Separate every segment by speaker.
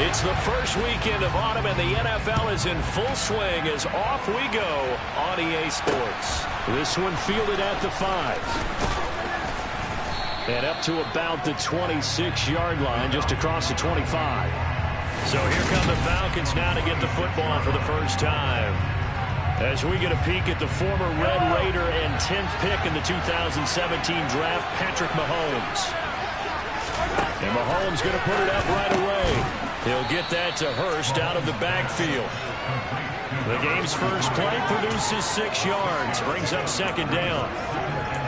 Speaker 1: It's the first weekend of autumn, and the NFL is in full swing as off we go on EA Sports. This one fielded at the 5. And up to about the 26-yard line, just across the 25. So here come the Falcons now to get the football for the first time. As we get a peek at the former Red Raider and 10th pick in the 2017 draft, Patrick Mahomes. And Mahomes going to put it up right away. He'll get that to Hurst out of the backfield. The game's first play produces 6 yards, brings up second down.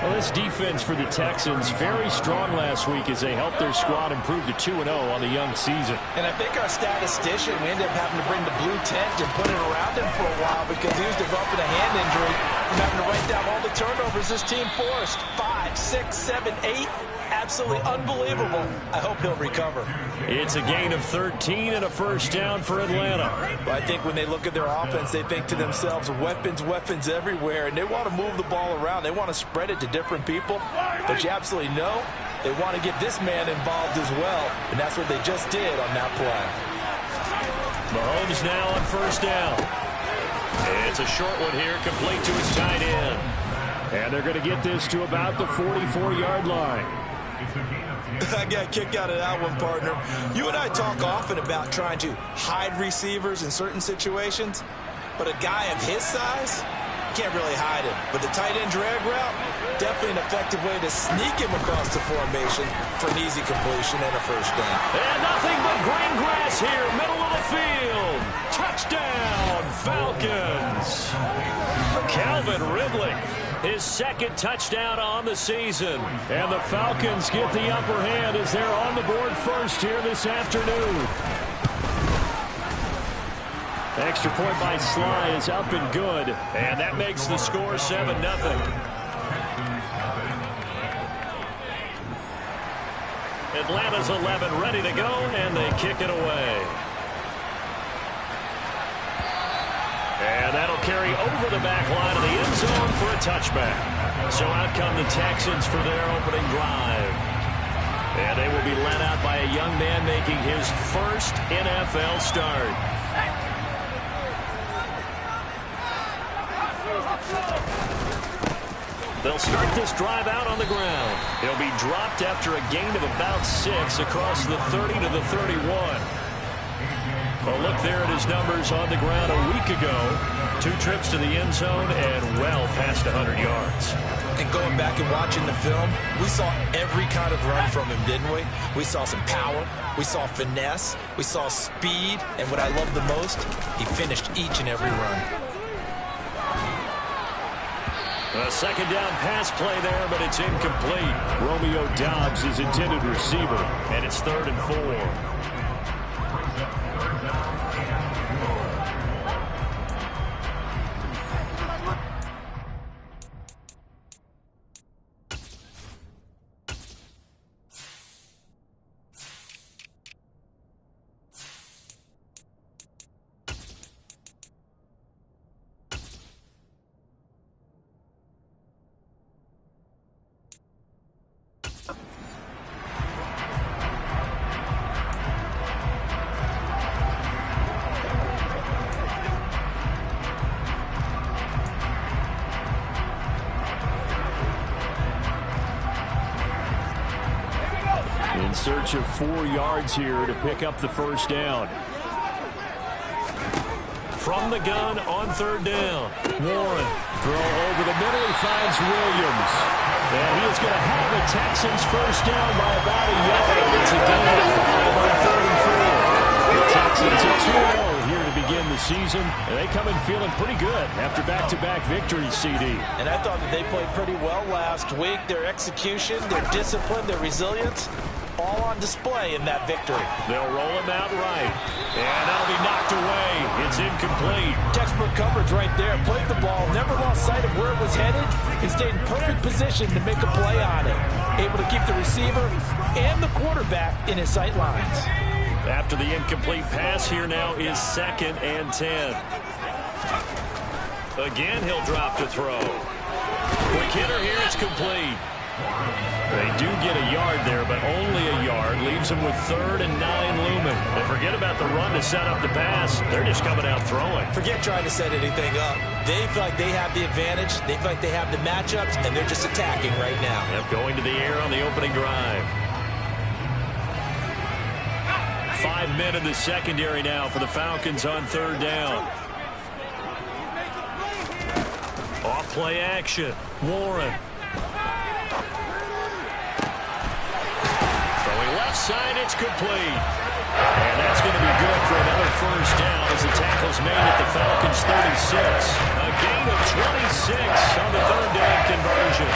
Speaker 1: Well, this defense for the Texans very strong last week as they helped their squad improve to 2-0 on the young season.
Speaker 2: And I think our statistician, we ended up having to bring the blue tent and put it around him for a while because he was developing a hand injury and having to write down all the turnovers this team forced. 5, 6, 7, 8. Absolutely unbelievable. I hope he'll recover.
Speaker 1: It's a gain of 13 and a first down for Atlanta.
Speaker 2: Well, I think when they look at their offense, they think to themselves, weapons, weapons everywhere, and they want to move the ball around. They want to spread it to different people, but you absolutely know they want to get this man involved as well, and that's what they just did on that play.
Speaker 1: Mahomes now on first down. It's a short one here, complete to his tight end. And they're going to get this to about the 44-yard line.
Speaker 2: I got a kick out of that one, partner. You and I talk often about trying to hide receivers in certain situations, but a guy of his size, you can't really hide him. But the tight end drag route, definitely an effective way to sneak him across the formation for an easy completion and a first down.
Speaker 1: And nothing but green grass here, middle of the field. Touchdown, Falcons. Calvin Ridley. His second touchdown on the season. And the Falcons get the upper hand as they're on the board first here this afternoon. Extra point by Sly is up and good. And that makes the score 7-0. Atlanta's 11 ready to go, and they kick it away. And that'll carry over the back line of the end zone for a touchback. So out come the Texans for their opening drive. And they will be led out by a young man making his first NFL start. They'll start this drive out on the ground. He'll be dropped after a gain of about 6 across the 30 to the 31. Well, look there at his numbers on the ground a week ago. 2 trips to the end zone and well past 100 yards.
Speaker 2: And going back and watching the film, we saw every kind of run from him, didn't we? We saw some power, we saw finesse, we saw speed, and what I love the most, he finished each and every run.
Speaker 1: A second down pass play there, but it's incomplete. Romeo Doubs is intended receiver, and it's 3rd and 4. In search of 4 yards here to pick up the first down. From the gun on 3rd down. Warren, throw over the middle. He finds Williams. And he is going to have the Texans first down by about a yard. It's a gain of 5 on 3rd and 4. The Texans are 2-0 here to begin the season. And they come in feeling pretty good after back-to-back victories, CD.
Speaker 2: And I thought that they played pretty well last week. Their execution, their discipline, their resilience, all on display in that victory.
Speaker 1: They'll roll him out right. And that'll be knocked away. It's incomplete.
Speaker 2: Textbook coverage right there. Played the ball, never lost sight of where it was headed, and stayed in perfect position to make a play on it. Able to keep the receiver and the quarterback in his sight lines.
Speaker 1: After the incomplete pass, here now is 2nd and 10. Again, he'll drop to throw. Quick hitter here, it's complete. They do get a yard there, but only a yard. Leaves them with 3rd and 9 looming. And forget about out the run to set up the pass. They're just coming out throwing.
Speaker 2: Forget trying to set anything up. They feel like they have the advantage. They feel like they have the matchups, and they're just attacking right now.
Speaker 1: Yep, going to the air on the opening drive. 5 men in the secondary now for the Falcons on third down. Off play action. Warren. Throwing left side, it's complete. And that's going to be good for another first down as the tackle's made at the Falcons 36. A gain of 26 on the third down conversion.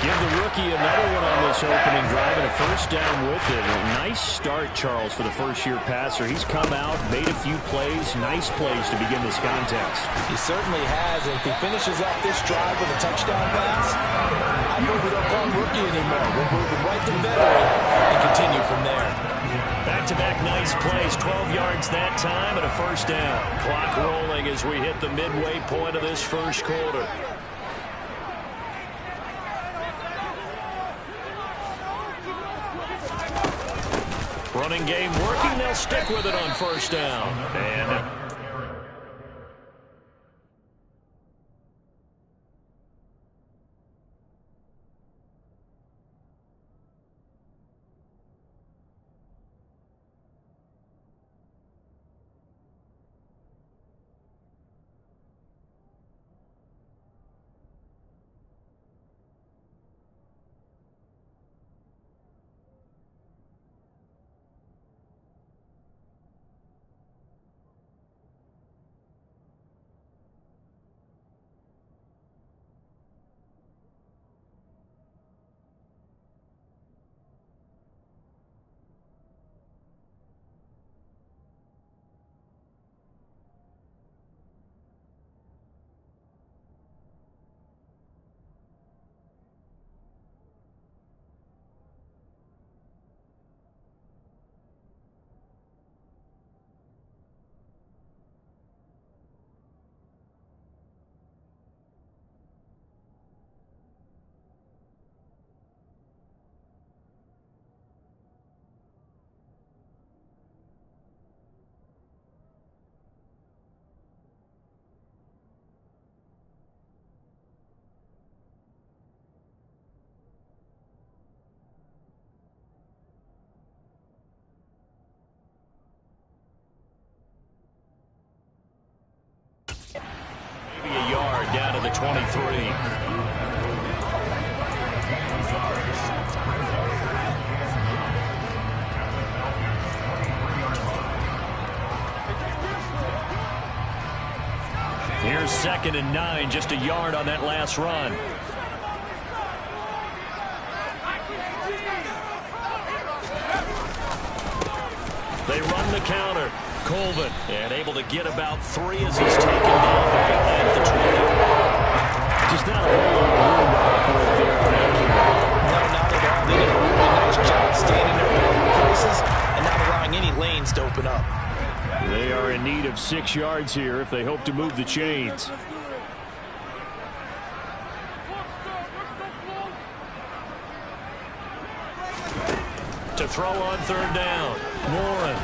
Speaker 1: Give the rookie another one on this opening drive and a first down with it. A nice start, Charles, for the first-year passer. He's come out, made a few plays, nice plays to begin this contest.
Speaker 2: He certainly has, and if he finishes off this drive with a touchdown pass, I know we don't call him rookie anymore. We'll move him right to veteran and continue from there.
Speaker 1: Back-to-back nice plays, 12 yards that time and a first down. Clock rolling as we hit the midway point of this first quarter. Running game working. They'll stick with it on first down. And maybe a yard down to the 23. Here's 2nd and 9, just a yard on that last run. They run the counter. Colvin, and able to get about 3 as he's taken down at the 20. Just not a whole lot of room to operate there.
Speaker 2: No, not at all. They did a really nice job staying in their places and not allowing any lanes to open up.
Speaker 1: They are in need of 6 yards here if they hope to move the chains. To throw on third down. Warren.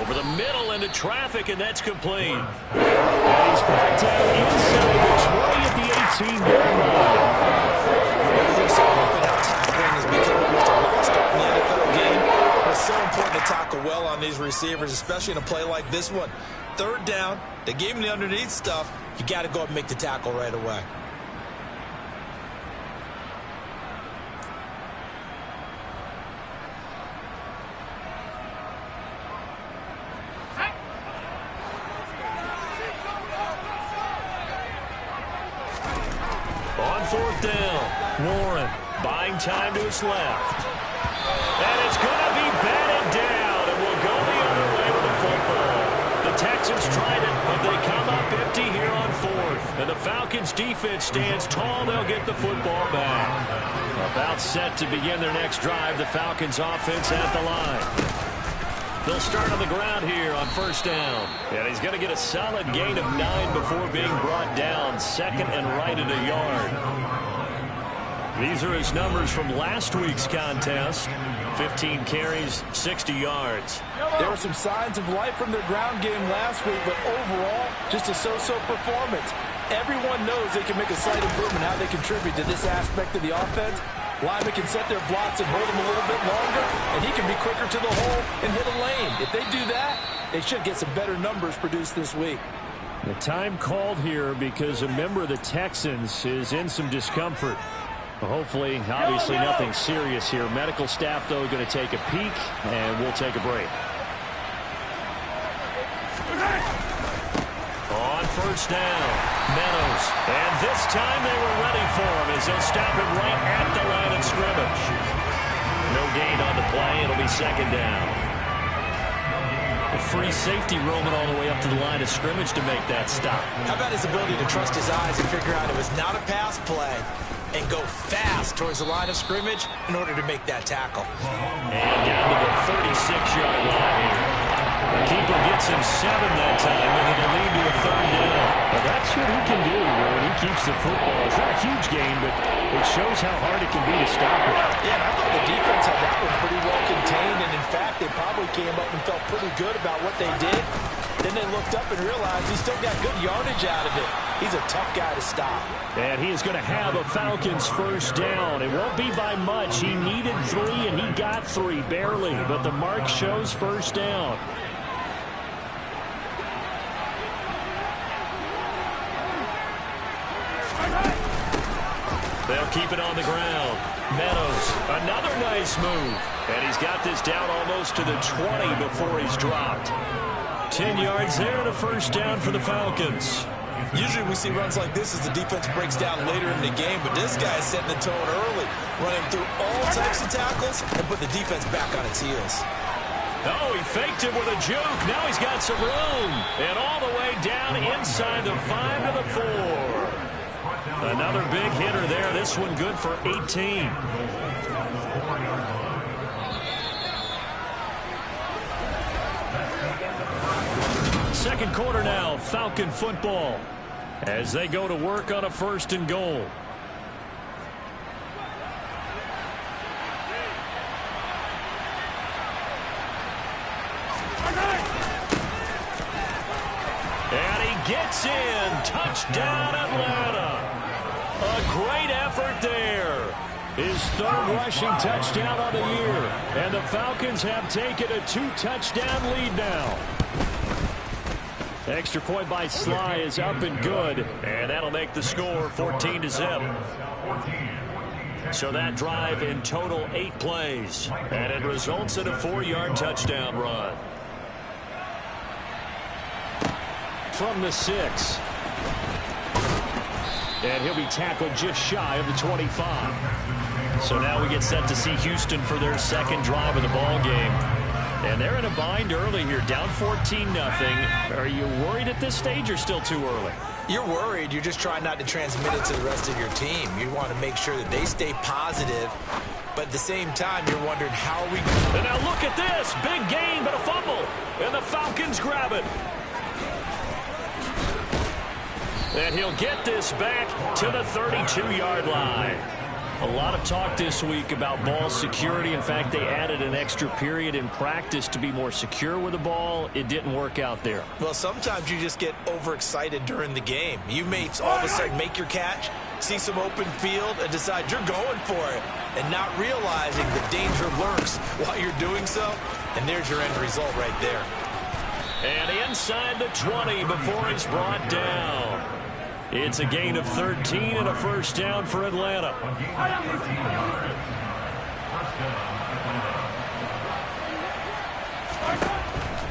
Speaker 1: Over the middle into traffic, and that's complete. And he's brought down inside the 20 at the 18-yard line.
Speaker 2: This open-out tackling has become almost a lost art in the NFL game. But it's so important to tackle well on these receivers, especially in a play like this one. Third down, they gave him the underneath stuff. You got to go up and make the tackle right away.
Speaker 1: Fourth down. Warren buying time to his left. And it's going to be batted down, and we'll go the other way with the football. The Texans tried it, but they come up empty here on fourth. And the Falcons defense stands tall. They'll get the football back. About set to begin their next drive. The Falcons offense at the line. They'll start on the ground here on first down. And he's going to get a solid gain of 9 before being brought down. 2nd and right at a yard. These are his numbers from last week's contest. 15 carries, 60 yards.
Speaker 3: There were some signs of life from their ground game last week, but overall, just a so-so performance. Everyone knows they can make a slight improvement how they contribute to this aspect of the offense. Linemen can set their blocks and hold them a little bit longer, and he can be quicker to the hole and hit a lane. If they do that, they should get some better numbers produced this week.
Speaker 1: The time called here because a member of the Texans is in some discomfort. Hopefully, obviously nothing serious here. Medical staff, though, going to take a peek, and we'll take a break. On first down, Meadows. And this time they were ready for him as they'll stop him right at the line of scrimmage. No gain on the play. It'll be second down. A free safety roaming all the way up to the line of scrimmage to make that stop.
Speaker 2: How about his ability to trust his eyes and figure out it was not a pass play and go fast towards the line of scrimmage in order to make that tackle.
Speaker 1: And down to the 36-yard line here. The keeper gets him 7 that time, and it'll lead to a third down. Well, that's what he can do when he keeps the football. It's not a huge gain, but it shows how hard it can be to stop it.
Speaker 3: Yeah, and I thought the defense had that one pretty well contained, and in fact, they probably came up and felt pretty good about what they did. Then they looked up and realized he still got good yardage out of it. He's a tough guy to stop.
Speaker 1: And he is going to have a Falcons first down. It won't be by much. He needed 3, and he got 3, barely. But the mark shows first down. They'll keep it on the ground. Meadows, another nice move. And he's got this down almost to the 20 before he's dropped. 10 yards there and a first down for the Falcons.
Speaker 2: Usually we see runs like this as the defense breaks down later in the game, but this guy is setting the tone early, running through all types of tackles and put the defense back on its heels.
Speaker 1: Oh, he faked it with a juke. Now he's got some room. And all the way down inside the 5 to the 4. Another big hitter there. This one good for 18. Second quarter now, Falcon football, as they go to work on a 1st and goal. And he gets in. Touchdown, Atlanta. A great effort there. His 3rd rushing touchdown of the year. And the Falcons have taken a 2-touchdown lead now. Extra point by Sly is up and good. And that'll make the score 14-0. So that drive in total 8 plays. And it results in a 4-yard touchdown run. From the 6. And he'll be tackled just shy of the 25. So now we get set to see Houston for their 2nd drive of the ball game. And they're in a bind early here, down 14-0. Are you worried at this stage or still too early?
Speaker 2: You're worried. You're just trying not to transmit it to the rest of your team. You want to make sure that they stay positive. But at the same time, you're wondering how are we going to...
Speaker 1: And now look at this. Big gain, but a fumble. And the Falcons grab it. And he'll get this back to the 32-yard line. A lot of talk this week about ball security. In fact, they added an extra period in practice to be more secure with the ball. It didn't work out there.
Speaker 2: Well, sometimes you just get overexcited during the game. You may all of a sudden make your catch, see some open field, and decide you're going for it, and not realizing the danger lurks while you're doing so. And there's your end result right there.
Speaker 1: And inside the 20 before he's brought down. It's a gain of 13 and a first down for Atlanta.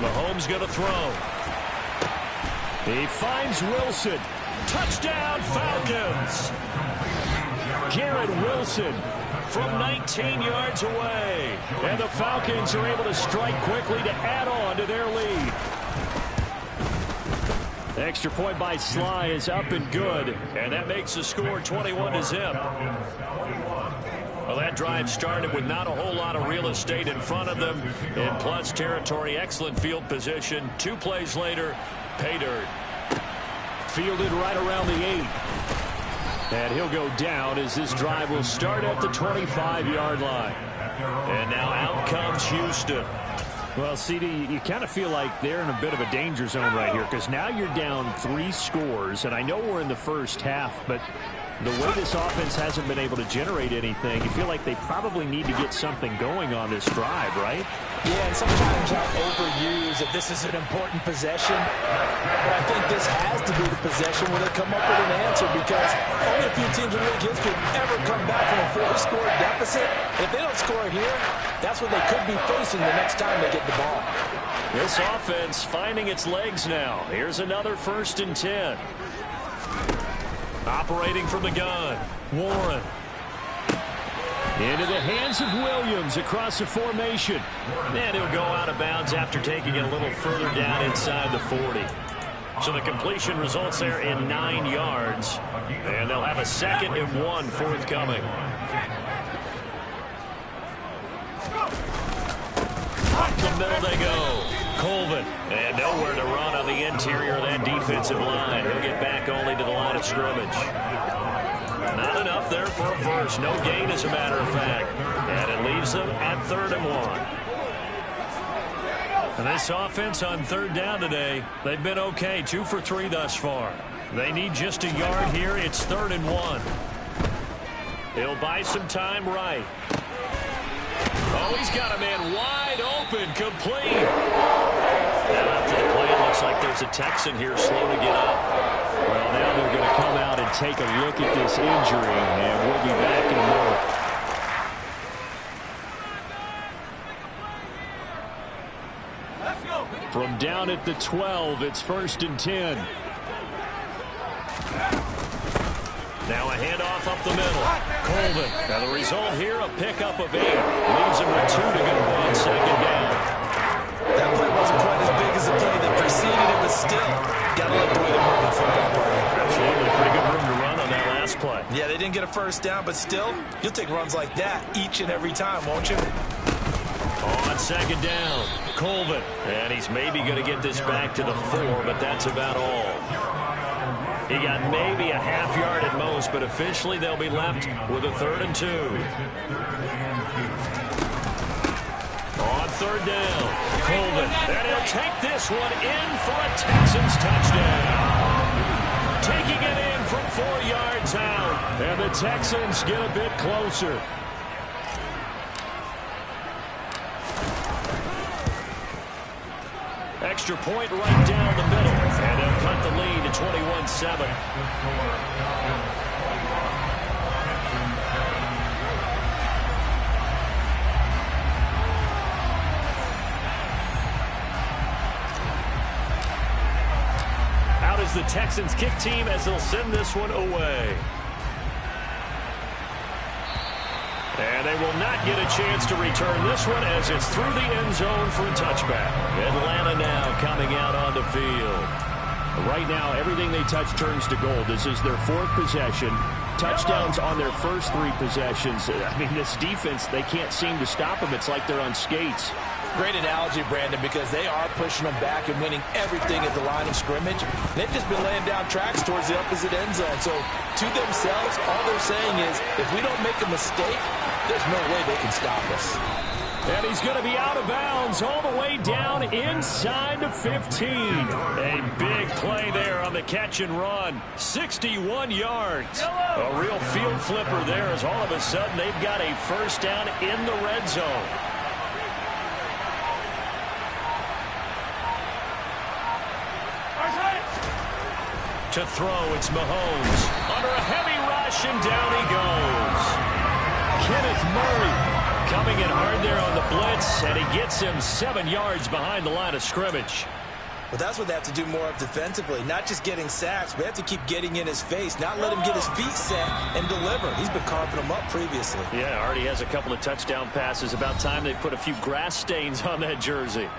Speaker 1: Mahomes going to throw. He finds Wilson. Touchdown, Falcons. Garrett Wilson from 19 yards away. And the Falcons are able to strike quickly to add on to their lead. The extra point by Sly is up and good, and that makes the score 21-0. Well, that drive started with not a whole lot of real estate in front of them. In plus territory, excellent field position. 2 plays later, pay dirt. Fielded right around the 8. And he'll go down as this drive will start at the 25-yard line. And now out comes Houston. Well, CD, you kind of feel like they're in a bit of a danger zone right here because now you're down 3 scores. And I know we're in the first half, but the way this offense hasn't been able to generate anything, you feel like they probably need to get something going on this drive, right?
Speaker 3: Yeah, and sometimes I overuse that this is an important possession. But I think this has to be the possession where they come up with an answer because only a few teams in league history have ever come back from a 4-score deficit. And if they don't score here, that's what they could be facing the next time they get the ball.
Speaker 1: This offense finding its legs now. Here's another 1st and 10. Operating from the gun, Warren. Into the hands of Williams across the formation. And he'll go out of bounds after taking it a little further down inside the 40. So the completion results there in 9 yards. And they'll have a 2nd and 1 forthcoming. Up the middle they go. Colvin. And nowhere to run on the interior of that defensive line. He'll get back only to the line of scrimmage. Not enough there for a first. No gain, as a matter of fact. And it leaves them at 3rd and 1. And this offense on 3rd down today, they've been okay. 2 for 3 thus far. They need just a yard here. It's 3rd and 1. He'll buy some time right. Oh, he's got a man wide open, complete. Now after the play, it looks like there's a Texan here slow to get up. Well, now they're going to come out and take a look at this injury, and we'll be back in a moment. From down at the 12, it's 1st and 10. Now a handoff up the middle. Colvin. Now the result here, a pickup of 8. Leaves him with 2 to go on 2nd down.
Speaker 2: That play wasn't quite as big as the play that preceded it, but still, got to like the way they move the football, partner.
Speaker 1: Absolutely. Pretty good room to run on that last play.
Speaker 2: Yeah, they didn't get a 1st down, but still, you'll take runs like that each and every time, won't you?
Speaker 1: On 2nd down, Colvin. And he's maybe going to get this back to the 4, but that's about all. He got maybe a half yard at most, but officially they'll be left with a 3rd and 2. On 3rd down, Colvin. And he'll take this one in for a Texans touchdown. Taking it in from 4 yards out. And the Texans get a bit closer. Extra point right down the middle. And they'll cut the lead to 21-7. Out is the Texans kick team as they'll send this one away. And they will not get a chance to return this one as it's through the end zone for a touchback. Atlanta now coming out on the field. Right now, everything they touch turns to gold. This is their 4th possession. Touchdowns on their first 3 possessions. I mean, this defense, they can't seem to stop them. It's like they're on skates.
Speaker 3: Great analogy, Brandon, because they are pushing them back and winning everything at the line of scrimmage. They've just been laying down tracks towards the opposite end zone. So to themselves, all they're saying is, if we don't make a mistake, there's no way they can stop us.
Speaker 1: And he's going to be out of bounds all the way down inside the 15. A big play there on the catch and run. 61 yards. A real field flipper there as all of a sudden they've got a 1st down in the red zone. To throw, it's Mahomes. Under a heavy rush, and down he goes. Kenneth Murray coming in hard there on the blitz, and he gets him 7 yards behind the line of scrimmage.
Speaker 2: But that's what they have to do more of defensively, not just getting sacks, but they have to keep getting in his face, not let him get his feet set and deliver. He's been carving them up previously.
Speaker 1: Yeah, already has a couple of touchdown passes. About time they put a few grass stains on that jersey.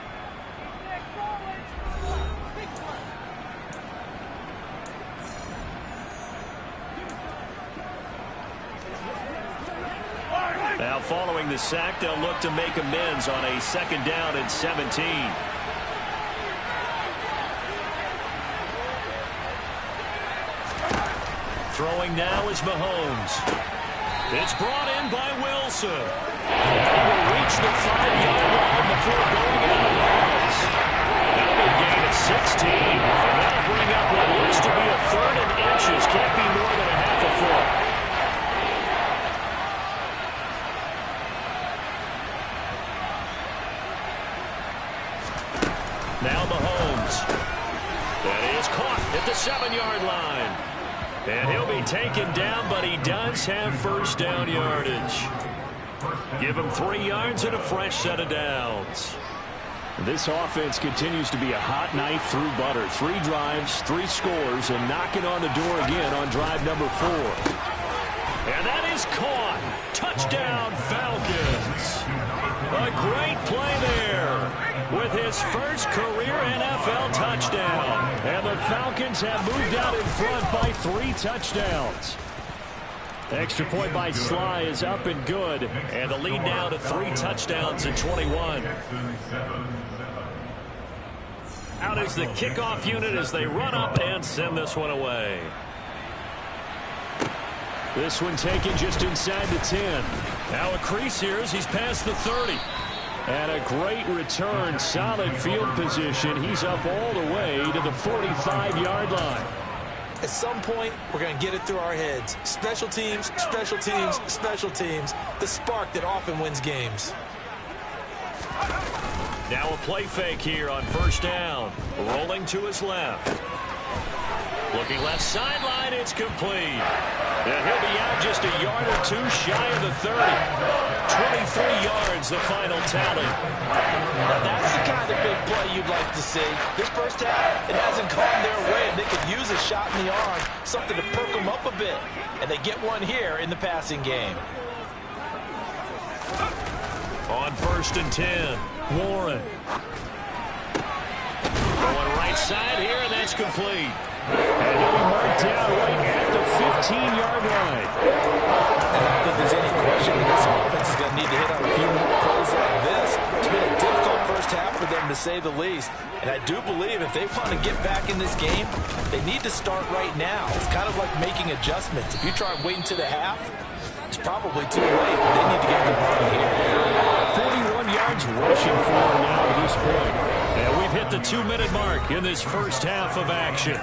Speaker 1: Now following the sack, they'll look to make amends on a 2nd down and 17. Throwing now is Mahomes. It's brought in by Wilson. And he will reach the 5-yard line before going out of bounds. That'll be a gain of 16. And that'll bring up what looks to be a 3rd and inches. Can't be more than a half a foot. Now Mahomes. That is caught at the 7-yard line. And he'll be taken down, but he does have first down yardage. Give him 3 yards and a fresh set of downs.
Speaker 4: This offense continues to be a hot knife through butter. 3 drives, 3 scores, and knocking on the door again on drive number 4.
Speaker 1: And that is caught. Touchdown, Falcons. A great play there with his first career NFL touchdown.
Speaker 4: And the Falcons have moved out in front by 3 touchdowns. Extra point by Sly is up and good.
Speaker 1: And the lead now to 3 touchdowns and 21. Out is the kickoff unit as they run up and send this one away.
Speaker 4: This one taken just inside the 10.
Speaker 1: Now a crease here as he's past the 30.
Speaker 4: And a great return, solid field position. He's up all the way to the 45-yard line.
Speaker 2: At some point, we're going to get it through our heads. Special teams, special teams, special teams. The spark that often wins games.
Speaker 1: Now a play fake here on first down. Rolling to his left. Looking left sideline, it's complete. And he'll be out just a yard or 2 shy of the 30. 23 yards, the final tally.
Speaker 3: Now that's the kind of big play you'd like to see. This first half, it hasn't gone their way, and they could use a shot in the arm, something to perk them up a bit. And they get one here in the passing game.
Speaker 1: On first and 10, Warren. Going right side here, and that's complete.
Speaker 4: And he'll be marked down right at the 15-yard line.
Speaker 3: And I don't think there's any question that this offense is going to need to hit on a few more plays like this. It's been a difficult first half for them, to say the least. And I do believe if they want to get back in this game, they need to start right now. It's kind of like making adjustments. If you try and wait until the half, it's probably too late. They need to get the ball here.
Speaker 4: 41 yards rushing for him now at this point.
Speaker 1: And we've hit the 2-minute mark in this first half of action.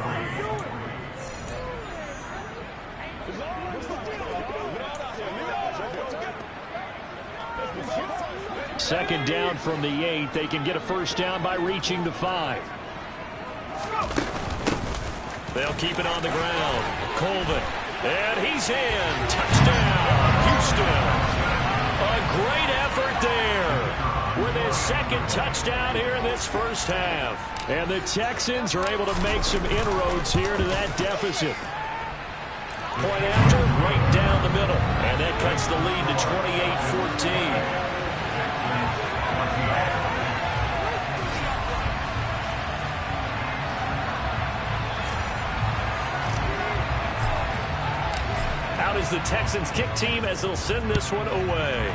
Speaker 4: Second down from the 8. They can get a first down by reaching the 5.
Speaker 1: They'll keep it on the ground. Colvin. And he's in. Touchdown, Houston. A great effort there with his second touchdown here in this first half.
Speaker 4: And the Texans are able to make some inroads here to that deficit.
Speaker 1: Point after, right down the middle. And that cuts the lead to 28-14. Out is the Texans kick team as they'll send this one away.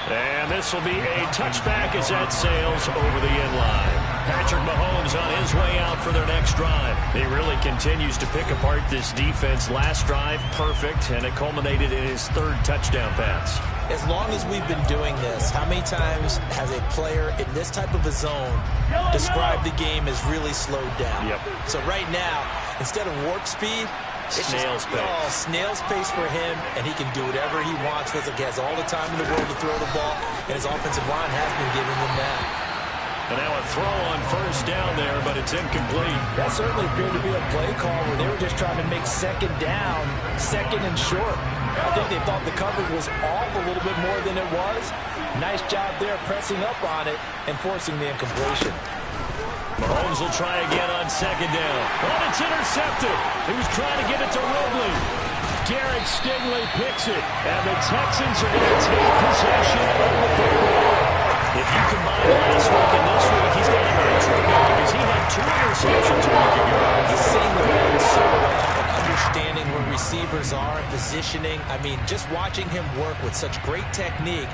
Speaker 1: And this will be a touchback as that sails over the end line. Patrick Mahomes on his way out for their next drive. He really continues to pick apart this defense. Last drive, perfect, and it culminated in his 3rd touchdown pass.
Speaker 2: As long as we've been doing this, how many times has a player in this type of a zone described the game as really slowed down?
Speaker 1: Yep.
Speaker 2: So right now, instead of warp speed, it's
Speaker 1: snail's pace.
Speaker 2: Oh, snail's pace for him, and he can do whatever he wants. Feels like he has all the time in the world to throw the ball, and his offensive line has been giving him that.
Speaker 1: And now a throw on first down there, but it's incomplete.
Speaker 3: That certainly appeared to be a play call where they were just trying to make second down, second and short. I think they thought the coverage was off a little bit more than it was. Nice job there pressing up on it and forcing the incompletion.
Speaker 1: Mahomes will try again on second down. Oh, it's intercepted. He was trying to get it to Robley.
Speaker 4: Derek Stingley picks it, and the Texans are going to take possession of the football.
Speaker 1: If you combine last week and this week, he's got a hat trick because he had 2 interceptions a week ago.
Speaker 2: He's seeing the ball so well and understanding where receivers are and positioning. I mean, just watching him work with such great technique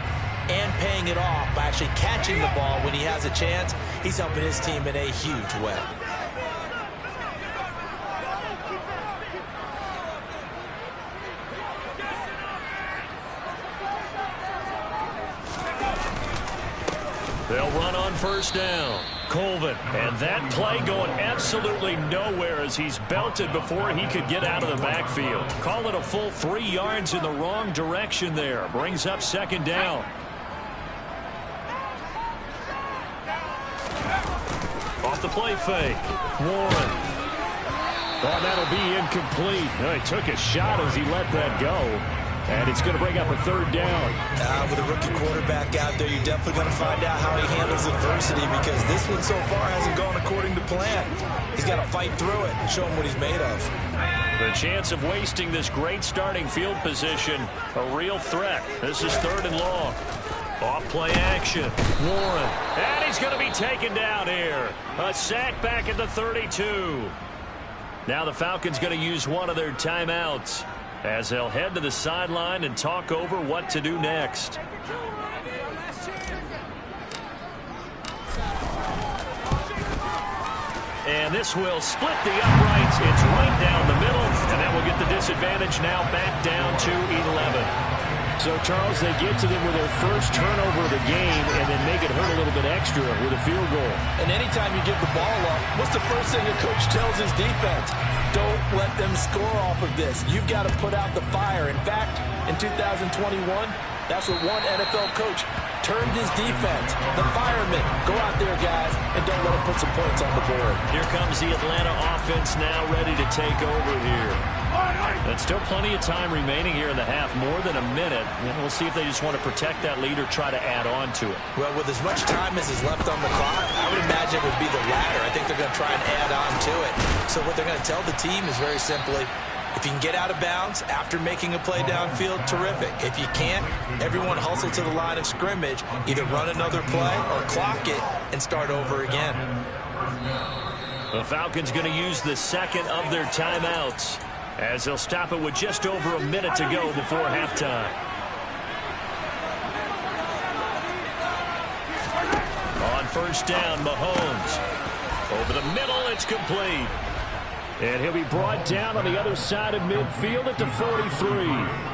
Speaker 2: and paying it off by actually catching the ball when he has a chance, he's helping his team in a huge way.
Speaker 1: They'll run on first down. Colvin, and that play going absolutely nowhere as he's belted before he could get out of the backfield. Call it a full 3 yards in the wrong direction there. Brings up second down. Off the play fake. Warren. Oh, that'll be incomplete. He took a shot as he let that go. And it's going to bring up a third down.
Speaker 2: With a rookie quarterback out there, you're definitely going to find out how he handles adversity, because this one so far hasn't gone according to plan. He's got to fight through it and show him what he's made of.
Speaker 1: The chance of wasting this great starting field position, a real threat. This is 3rd and long. Off play action. Warren. And he's going to be taken down here. A sack back at the 32. Now the Falcons going to use one of their timeouts as they'll head to the sideline and talk over what to do next. And this will split the uprights. It's right down the middle, and that will get the disadvantage now back down to 11.
Speaker 4: So, Charles, they get to them with their first turnover of the game and then make it hurt a little bit extra with a field goal.
Speaker 3: And anytime you give the ball up, what's the first thing a coach tells his defense? Don't let them score off of this. You've got to put out the fire. In fact, in 2021, that's what one NFL coach turned his defense. The firemen. Go out there, guys, and don't let them put some points on the board.
Speaker 1: Here comes the Atlanta offense now ready to take over here. And still plenty of time remaining here in the half, more than a minute. And we'll see if they just want to protect that lead or try to add on to it.
Speaker 2: Well, with as much time as is left on the clock, I would imagine it would be the latter. I think they're going to try and add on to it. So what they're going to tell the team is very simply, if you can get out of bounds after making a play downfield, terrific. If you can't, everyone hustle to the line of scrimmage, either run another play or clock it and start over again.
Speaker 1: The Falcons going to use the second of their timeouts as they'll stop it with just over a minute to go before halftime. On first down, Mahomes. Over the middle, it's complete.
Speaker 4: And he'll be brought down on the other side of midfield at the 43.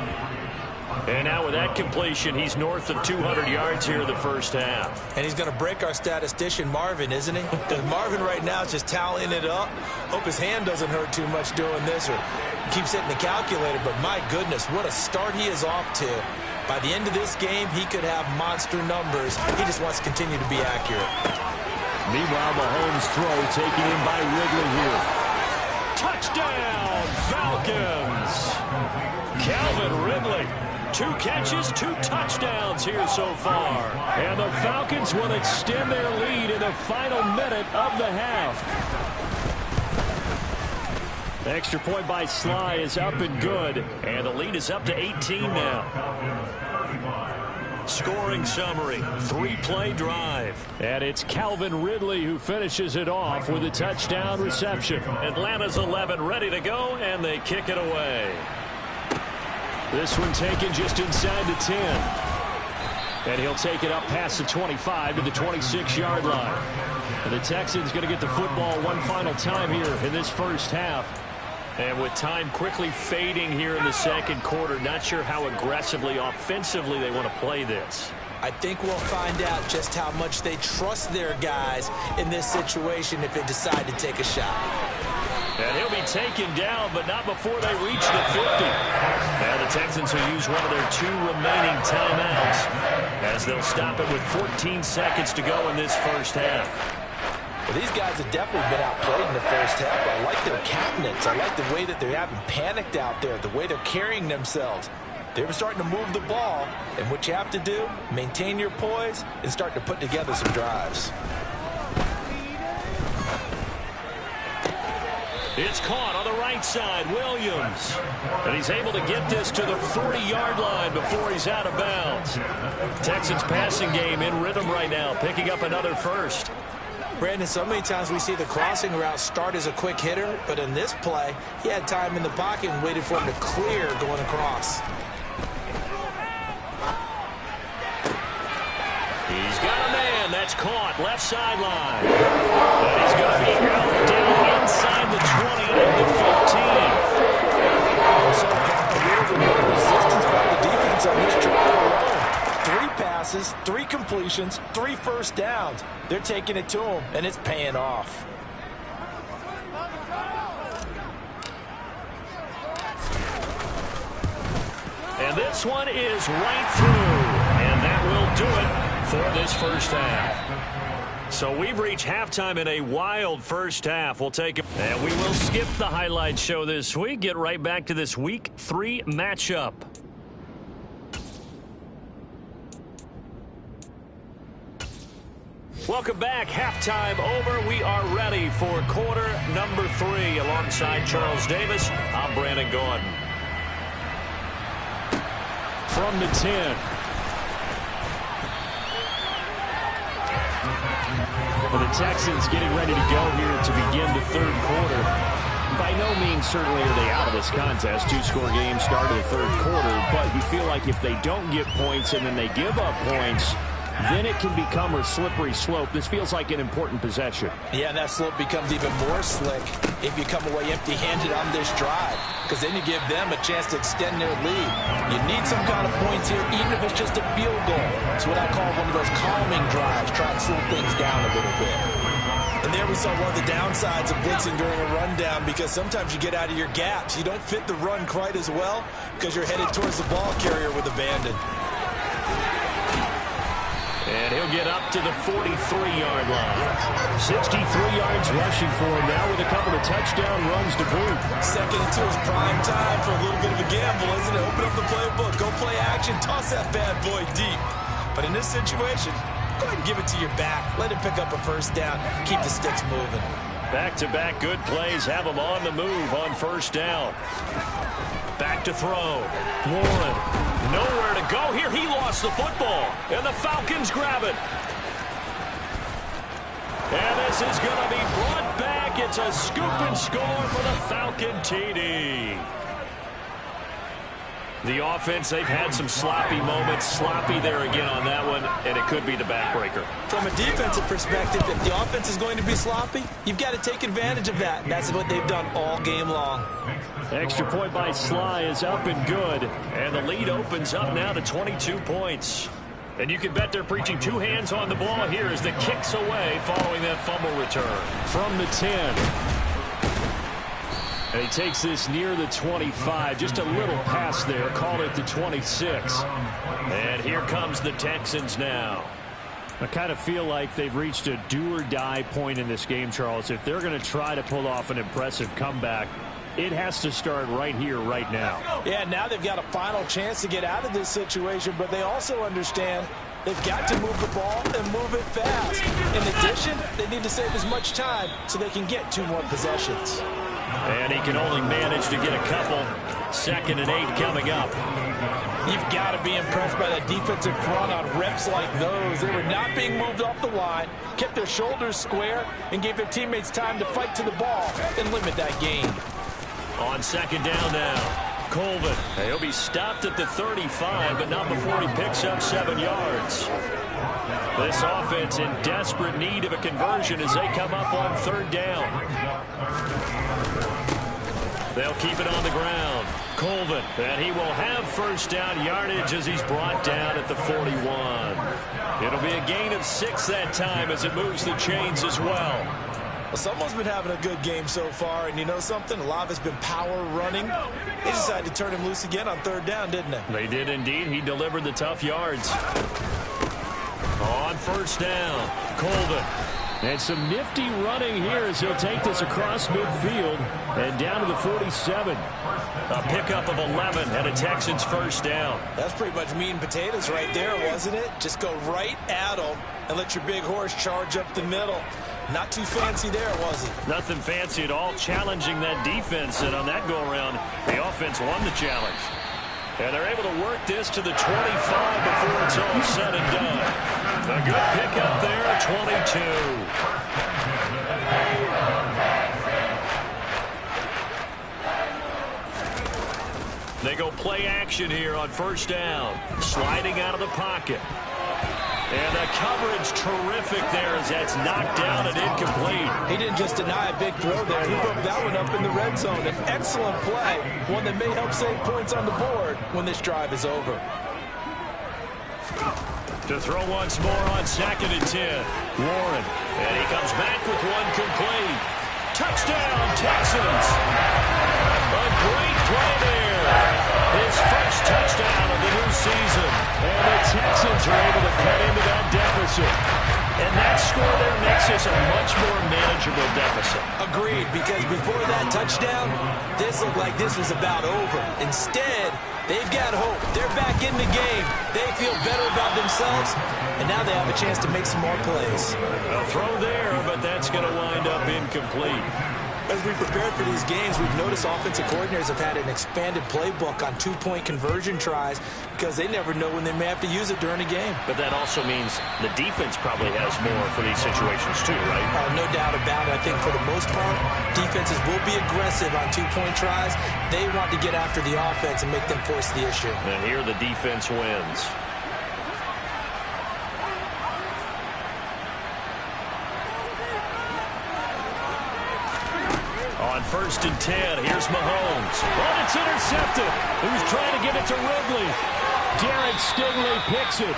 Speaker 1: And now with that completion, he's north of 200 yards here in the first half.
Speaker 2: And he's going to break our statistician, Marvin, isn't he? Because Marvin right now is just tallying it up. Hope his hand doesn't hurt too much doing this or keeps hitting the calculator. But my goodness, what a start he is off to. By the end of this game, he could have monster numbers. He just wants to continue to be accurate.
Speaker 4: Meanwhile, Mahomes' throw taken in by Ridley here.
Speaker 1: Touchdown, Falcons! Calvin Ridley. 2 catches, 2 touchdowns here so far.
Speaker 4: And the Falcons will extend their lead in the final minute of the half. The extra point by Sly is up and good.
Speaker 1: And the lead is up to 18 now. Scoring summary, 3-play drive.
Speaker 4: And it's Calvin Ridley who finishes it off with a touchdown reception.
Speaker 1: Atlanta's 11 ready to go, and they kick it away.
Speaker 4: This one taken just inside the 10. And he'll take it up past the 25 to the 26-yard line. And the Texans going to get the football one final time here in this first half.
Speaker 1: And with time quickly fading here in the second quarter, not sure how aggressively, offensively they want to play this.
Speaker 2: I think we'll find out just how much they trust their guys in this situation if they decide to take a shot.
Speaker 1: And he'll be taken down, but not before they reach the 50. Now the Texans will use one of their 2 remaining timeouts as they'll stop it with 14 seconds to go in this first half.
Speaker 3: Well, these guys have definitely been outplayed in the first half. I like their countenance. I like the way that they haven't panicked out there, the way they're carrying themselves. They're starting to move the ball, and what you have to do, maintain your poise and start to put together some drives.
Speaker 1: It's caught on the right side, Williams. And he's able to get this to the 40-yard line before he's out of bounds. Texans passing game in rhythm right now, picking up another first.
Speaker 2: Brandon, so many times we see the crossing route start as a quick hitter, but in this play, he had time in the pocket and waited for him to clear going across.
Speaker 1: He's got a man. That's caught. Left sideline. And he's going to be out down inside the 20 and the 15.
Speaker 3: So a little bit more resistance by the defense on this drive alone. 3 passes, 3 completions, 3 first downs. They're taking it to him, and it's paying off.
Speaker 1: And this one is right through. And that will do it for this first half. So we've reached halftime in a wild first half. We'll take it. And we will skip the highlight show this week. Get right back to this Week 3 matchup. Welcome back. Halftime over. We are ready for quarter number 3. Alongside Charles Davis, I'm Brandon Gaudin. From the 10. Well, the Texans getting ready to go here to begin the third quarter. By no means certainly are they out of this contest. 2-score game start of the third quarter, but you feel like if they don't get points and then they give up points, then it can become a slippery slope. This feels like an important possession.
Speaker 3: Yeah, and that slope becomes even more slick if you come away empty-handed on this drive, because then you give them a chance to extend their lead. You need some kind of points here, even if it's just a field goal. It's what I call one of those calming drives, try and slow things down a little bit.
Speaker 2: And there we saw one of the downsides of blitzing during a rundown, because sometimes you get out of your gaps. You don't fit the run quite as well because you're headed towards the ball carrier with abandon.
Speaker 1: And he'll get up to the 43-yard line. 63 yards rushing for him now with a couple of touchdown runs to boot.
Speaker 2: Second and 2 is prime time for a little bit of a gamble, isn't it? Open up the playbook, go play action, toss that bad boy deep. But in this situation, go ahead and give it to your back. Let him pick up a first down. Keep the sticks moving.
Speaker 1: Back-to-back good plays have him on the move on first down. Back to throw. Warren, nowhere to go here. He lost the football, and the Falcons grab it. And this is going to be brought back. It's a scoop and score for the Falcon TD. The offense, they've had some sloppy moments. Sloppy there again on that one, and it could be the backbreaker.
Speaker 2: From a defensive perspective, if the offense is going to be sloppy, you've got to take advantage of that. And that's what they've done all game long.
Speaker 1: Extra point by Sly is up and good, and the lead opens up now to 22 points. And you can bet they're preaching 2 hands on the ball here as the kick's away following that fumble return. From the 10. And he takes this near the 25. Just a little pass there. Call it the 26. And here comes the Texans now. I kind of feel like they've reached a do-or-die point in this game, Charles. If they're going to try to pull off an impressive comeback, it has to start right here, right now.
Speaker 3: Yeah, now they've got a final chance to get out of this situation, but they also understand they've got to move the ball and move it fast. In addition, they need to save as much time so they can get 2 more possessions.
Speaker 1: And he can only manage to get a couple. 2nd and 8 coming up.
Speaker 3: You've got to be impressed by that defensive front on reps like those. They were not being moved off the line, kept their shoulders square, and gave their teammates time to fight to the ball and limit that gain.
Speaker 1: On 2nd down now, Colvin. He'll be stopped at the 35, but not before he picks up 7 yards. This offense in desperate need of a conversion as they come up on 3rd down. They'll keep it on the ground. Colvin, and he will have first down yardage as he's brought down at the 41. It'll be a gain of 6 that time as it moves the chains as well.
Speaker 2: Well, someone's been having a good game so far, and you know something? A lot of it's been power running. They decided to turn him loose again on 3rd down, didn't they?
Speaker 1: They did indeed. He delivered the tough yards. On first down, Colvin. And some nifty running here as he'll take this across midfield and down to the 47. A pickup of 11 and a Texans first down.
Speaker 2: That's pretty much meat and potatoes right there, wasn't it? Just go right at them and let your big horse charge up the middle. Not too fancy there, was it?
Speaker 1: Nothing fancy at all, challenging that defense. And on that go-around, the offense won the challenge. And they're able to work this to the 25 before it's all said and done. A good pickup there, 22. They go play action here on first down. Sliding out of the pocket. And the coverage terrific there as that's knocked down and incomplete.
Speaker 3: He didn't just deny a big throw there. He broke that one up in the red zone. An excellent play. One that may help save points on the board when this drive is over.
Speaker 1: To throw once more on 2nd and 10. Warren. And he comes back with one complete. Touchdown, Texans. A great play there. His first touchdown of the new season. And the Texans are able to cut into that deficit. And that score there makes this a much more manageable deficit.
Speaker 2: Agreed, because before that touchdown, this looked like this was about over. Instead, they've got hope. They're back in the game. They feel better about themselves, and now they have a chance to make some more plays.
Speaker 1: A throw there, but that's going to wind up incomplete.
Speaker 2: As we prepared for these games, we've noticed offensive coordinators have had an expanded playbook on two-point conversion tries because they never know when they may have to use it during a game.
Speaker 1: But that also means the defense probably has more for these situations too, right?
Speaker 2: No doubt about it. I think for the most part, defenses will be aggressive on two-point tries. They want to get after the offense and make them force the issue.
Speaker 1: And here the defense wins. On 1st and 10, here's Mahomes. Oh, it's intercepted. He was trying to get it to Ridley. Derek Stingley picks it.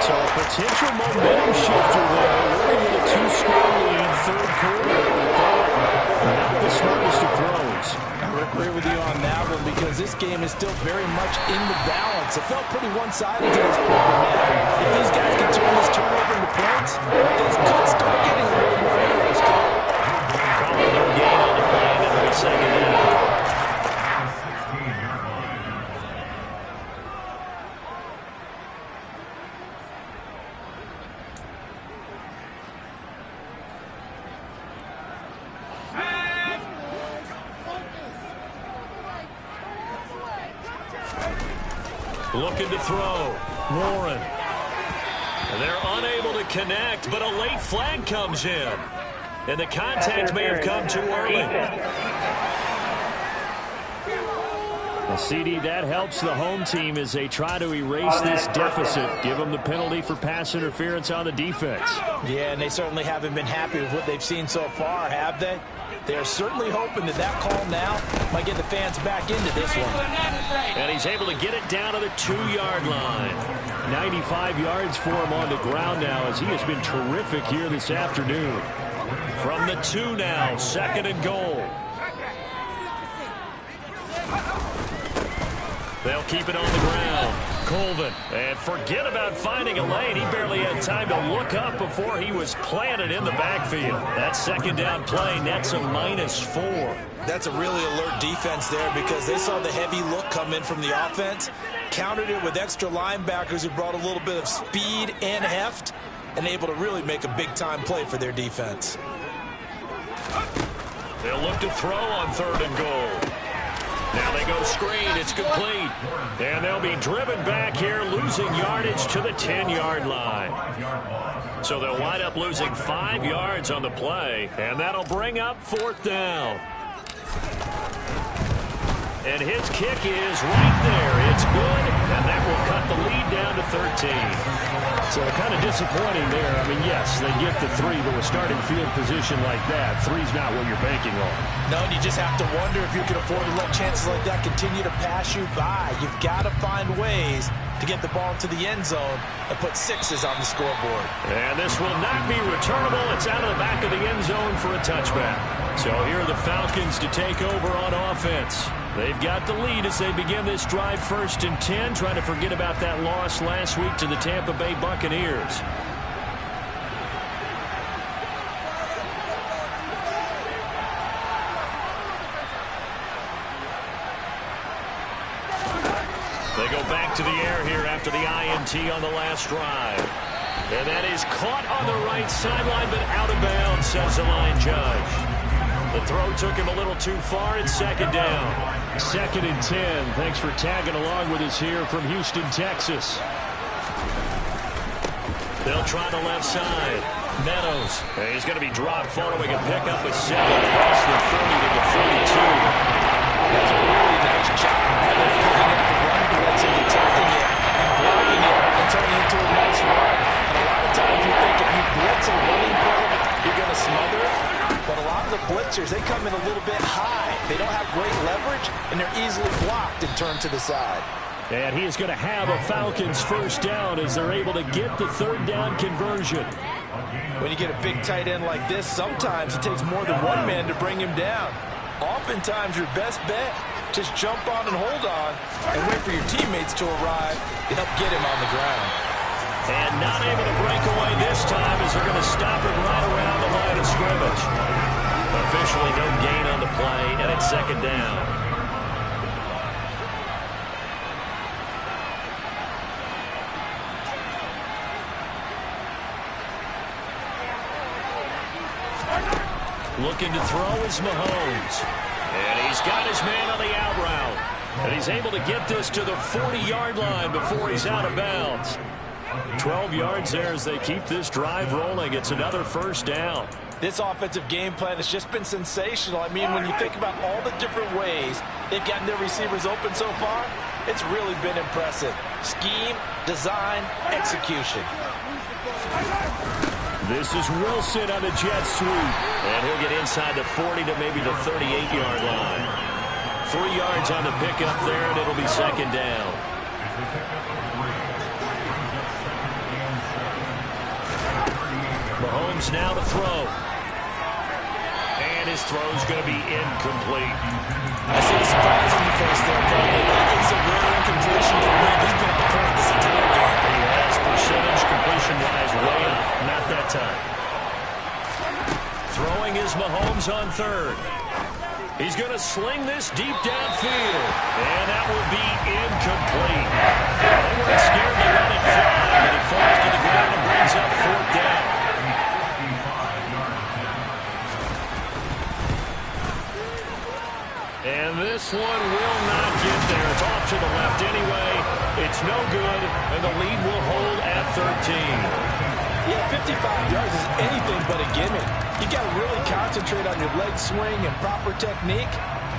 Speaker 1: So a potential momentum shifter there, working with a 2-score lead, 3rd quarter. But not the smartest of throws.
Speaker 3: I would agree with you on that one because this game is still very much in the balance. It felt pretty one-sided to this point. Now, if these guys can turn this turnover into points, things could start getting a little more interesting.
Speaker 1: Probably no gain on the play, and it'll be 2nd down. Looking to throw. Warren. They're unable to connect, but a late flag comes in. And the contact may have come too early.
Speaker 4: Well, CD, that helps the home team as they try to erase this deficit. Give them the penalty for pass interference on the defense.
Speaker 3: Yeah, and they certainly haven't been happy with what they've seen so far, have they? They're certainly hoping that that call now might get the fans back into this one.
Speaker 1: And he's able to get it down to the 2-yard line.
Speaker 4: 95 yards for him on the ground now as he has been terrific here this afternoon.
Speaker 1: From the 2 now, 2nd and goal. They'll keep it on the ground. Colvin. And forget about finding a lane. He barely had time to look up before he was planted in the backfield. That 2nd down play nets a -4.
Speaker 2: That's a really alert defense there because they saw the heavy look come in from the offense, countered it with extra linebackers who brought a little bit of speed and heft, and able to really make a big-time play for their defense.
Speaker 1: They'll look to throw on 3rd and goal. Now they go screen. It's complete. And they'll be driven back here, losing yardage to the 10-yard line. So they'll wind up losing 5 yards on the play, and that'll bring up 4th down. And his kick is right there. It's good, and that will cut the lead down to 13.
Speaker 4: So kind of disappointing there. I mean, yes, they get the 3, but with starting field position like that, 3's not what you're banking on.
Speaker 3: No, and you just have to wonder if you can afford to let chances like that continue to pass you by. You've got to find ways to get the ball into the end zone and put 6s on the scoreboard.
Speaker 1: And this will not be returnable. It's out of the back of the end zone for a touchback. So here are the Falcons to take over on offense. They've got the lead as they begin this drive 1st and 10, trying to forget about that loss last week to the Tampa Bay Buccaneers. They go back to the air here after the INT on the last drive. And that is caught on the right sideline, but out of bounds, says the line judge. The throw took him a little too far. It's 2nd down.
Speaker 4: 2nd and 10. Thanks for tagging along with us here from Houston, Texas.
Speaker 1: They'll try the left side. Meadows. And he's going to be dropped following a pickup of 7 across the 30 to the 32.
Speaker 3: That's a really nice job of looking at the run blitz and detecting it and blocking it and turning it into a nice run. And a lot of times you think if you blitz a running play, you're going to smother it. But a lot of the blitzers, they come in a little bit high. They don't have great leverage, and they're easily blocked and turned to the side.
Speaker 1: And he is going to have a Falcons first down as they're able to get the third down conversion.
Speaker 3: When you get a big tight end like this, sometimes it takes more than one man to bring him down. Oftentimes, your best bet, just jump on and hold on and wait for your teammates to arrive to help get him on the ground.
Speaker 1: And not able to break away this time as they're going to stop it right around the line of scrimmage. Officially no gain on the play, and it's second down. Looking to throw is Mahomes. And he's got his man on the out route. And he's able to get this to the 40-yard line before he's out of bounds. 12 yards there as they keep this drive rolling. It's another first down.
Speaker 3: This offensive game plan has just been sensational. I mean, when you think about all the different ways they've gotten their receivers open so far, it's really been impressive. Scheme, design, execution.
Speaker 1: This is Wilson on a jet sweep. And he'll get inside the 40 to maybe the 38-yard line. 3 yards on the pickup there, and it'll be second down. Mahomes now to throw. And his throw's going to be incomplete.
Speaker 3: I see the surprise on your face there, Paul. It's a rare incompletion for him. He's been on the point this entire game.
Speaker 1: He has percentage completion-wise way up. Not that time. Throwing is Mahomes on third. He's going to sling this deep downfield. And that will be incomplete. They weren't scared to let it fly, but it falls to the ground and brings up fourth down. And this one will not get there. It's off to the left anyway. It's no good, and the lead will hold at 13.
Speaker 3: Yeah, 55 yards is anything but a gimme. You got to really concentrate on your leg swing and proper technique.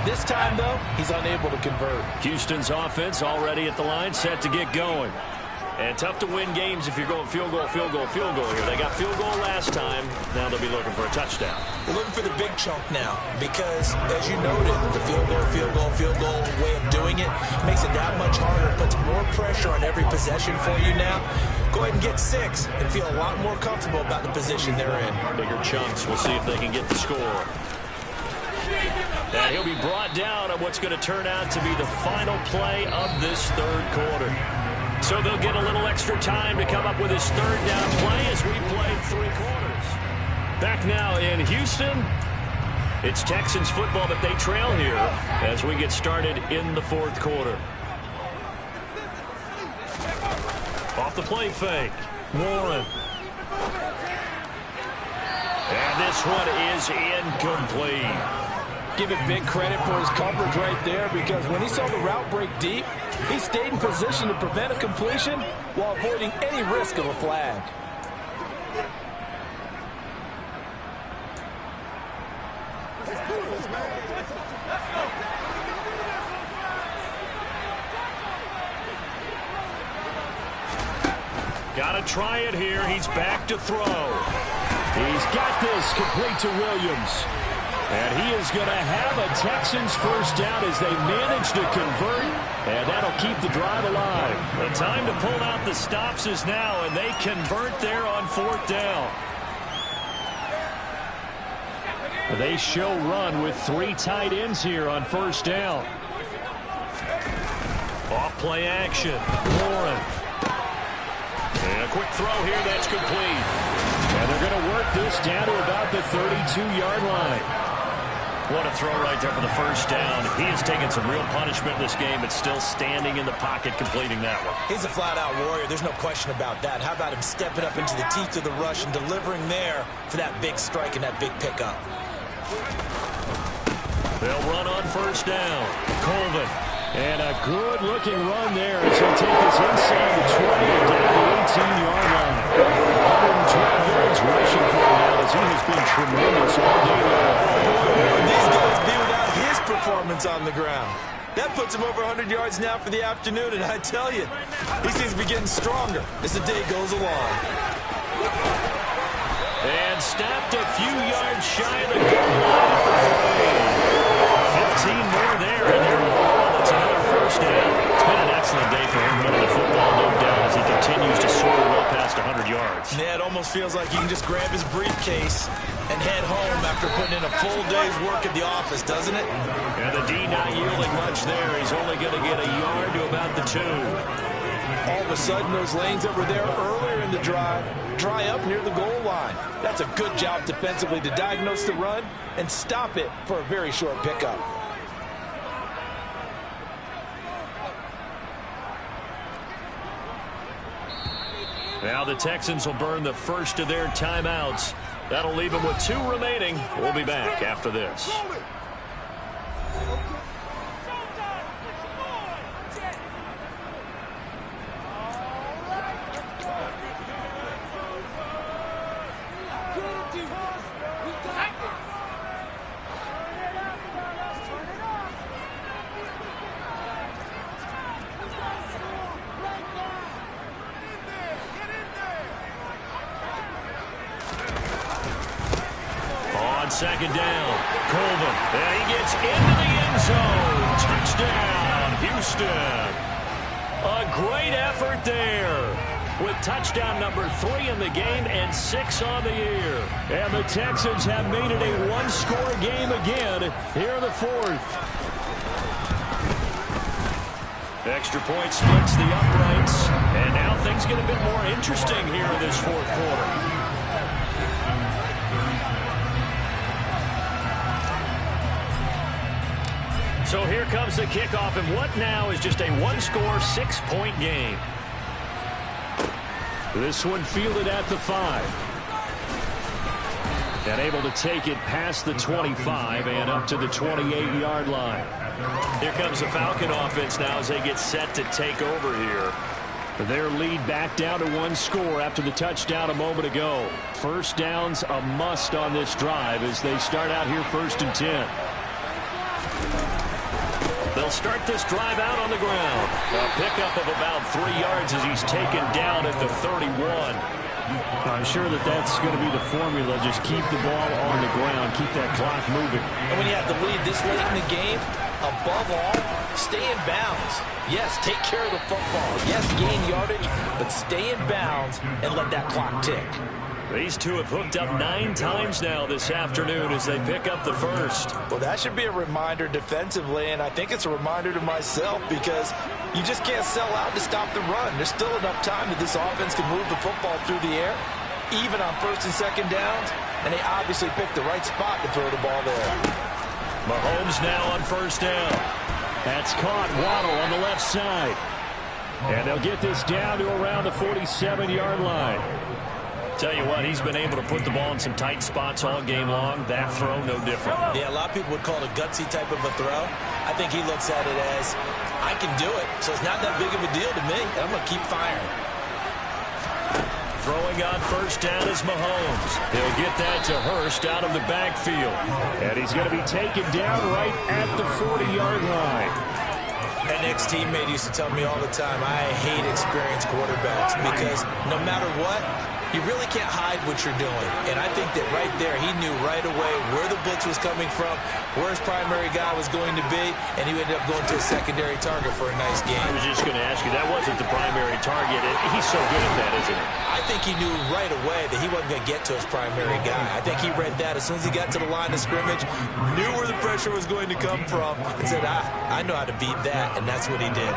Speaker 3: This time, though, he's unable to convert.
Speaker 1: Houston's offense already at the line, set to get going. And tough to win games if you're going field goal, field goal, field goal here. They got field goal last time. Now they'll be looking for a touchdown.
Speaker 2: We're looking for the big chunk now because, as you noted, the field goal, field goal, field goal way of doing it makes it that much harder. Puts more pressure on every possession for you now. Go ahead and get 6 and feel a lot more comfortable about the position they're in.
Speaker 1: Bigger chunks. We'll see if they can get the score. And he'll be brought down on what's going to turn out to be the final play of this third quarter. So they'll get a little extra time to come up with his third down play as we play 3 quarters. Back now in Houston, it's Texans football, but they trail here as we get started in the fourth quarter. Off the play fake, Warren. And this one is incomplete.
Speaker 3: Give him big credit for his coverage right there because when he saw the route break deep, he stayed in position to prevent a completion while avoiding any risk of a flag.
Speaker 1: Got to try it here. He's back to throw. He's got this complete to Williams. And he is going to have a Texans first down as they manage to convert. And that'll keep the drive alive. The time to pull out the stops is now, and they convert there on fourth down. They show run with 3 tight ends here on first down. Off play action. Warren. And a quick throw here. That's complete. And they're going to work this down to about the 32-yard line. What a throw right there for the first down. He has taken some real punishment in this game, but still standing in the pocket completing that one.
Speaker 2: He's a flat-out warrior. There's no question about that. How about him stepping up into the teeth of the rush and delivering there for that big strike and that big pickup?
Speaker 1: They'll run on first down. Colvin. And a good-looking run there as he'll take this inside the 20 and down the 18-yard line. 112 yards rushing for him now as he has been tremendous all day long.
Speaker 2: These guys be without his performance on the ground. That puts him over 100 yards now for the afternoon, and I tell you, he seems to be getting stronger as the day goes along.
Speaker 1: And stopped a few yards shy of the goal line. 15 more there, and they're all. It's another first down. It's been an excellent excellent day for him running the football, no doubt, as he continues to soar well past 100 yards.
Speaker 2: Yeah, it almost feels like he can just grab his briefcase and head home after putting in a full day's work at the office, doesn't it?
Speaker 1: And the D not yielding much there. He's only going to get a yard to about the 2.
Speaker 3: All of a sudden, those lanes that were there earlier in the drive dry up near the goal line. That's a good job defensively to diagnose the run and stop it for a very short pickup.
Speaker 1: Now the Texans will burn the first of their timeouts. That'll leave them with 2 remaining. We'll be back after this. Second down. Colvin. And he gets into the end zone. Touchdown, Houston. A great effort there. With touchdown number 3 in the game and 6 on the year. And the Texans have made it a one-score game again here in the 4th. Extra point splits the uprights. And now things get a bit more interesting here in this 4th quarter. So here comes the kickoff, and what now is just a one-score, 6-point game. This one fielded at the 5. And able to take it past the 25 and up to the 28-yard line. Here comes the Falcon offense now as they get set to take over here. Their lead back down to 1 score after the touchdown a moment ago. First down's a must on this drive as they start out here 1st and 10. They'll start this drive out on the ground. A pickup of about 3 yards as he's taken down at the 31. I'm sure that's going to be the formula. Just keep the ball on the ground. Keep that clock moving.
Speaker 3: And when you have the lead this late in the game, above all, stay in bounds. Yes, take care of the football. Yes, gain yardage, but stay in bounds and let that clock tick.
Speaker 1: These two have hooked up 9 times now this afternoon as they pick up the first.
Speaker 3: Well, that should be a reminder defensively, and I think it's a reminder to myself because you just can't sell out to stop the run. There's still enough time that this offense can move the football through the air, even on 1st and 2nd downs, and they obviously picked the right spot to throw the ball there.
Speaker 1: Mahomes now on 1st down. That's caught. Waddle on the left side. And they'll get this down to around the 47-yard line. Tell you what, he's been able to put the ball in some tight spots all game long. That throw, no different.
Speaker 2: Yeah, a lot of people would call it a gutsy type of a throw. I think he looks at it as, I can do it, so it's not that big of a deal to me, and I'm going to keep firing.
Speaker 1: Throwing on 1st down is Mahomes. He'll get that to Hurst out of the backfield. And he's going to be taken down right at the 40-yard line.
Speaker 2: An ex-teammate used to tell me all the time, I hate experienced quarterbacks because no matter what, you really can't hide what you're doing. And I think that right there, he knew right away where the blitz was coming from, where his primary guy was going to be, and he ended up going to a secondary target for a nice game.
Speaker 1: I was just going to ask you, that wasn't the primary target. He's so good at that, isn't he?
Speaker 2: I think he knew right away that he wasn't going to get to his primary guy. I think he read that as soon as he got to the line of scrimmage, knew where the pressure was going to come from, and said, I know how to beat that, and that's what he did.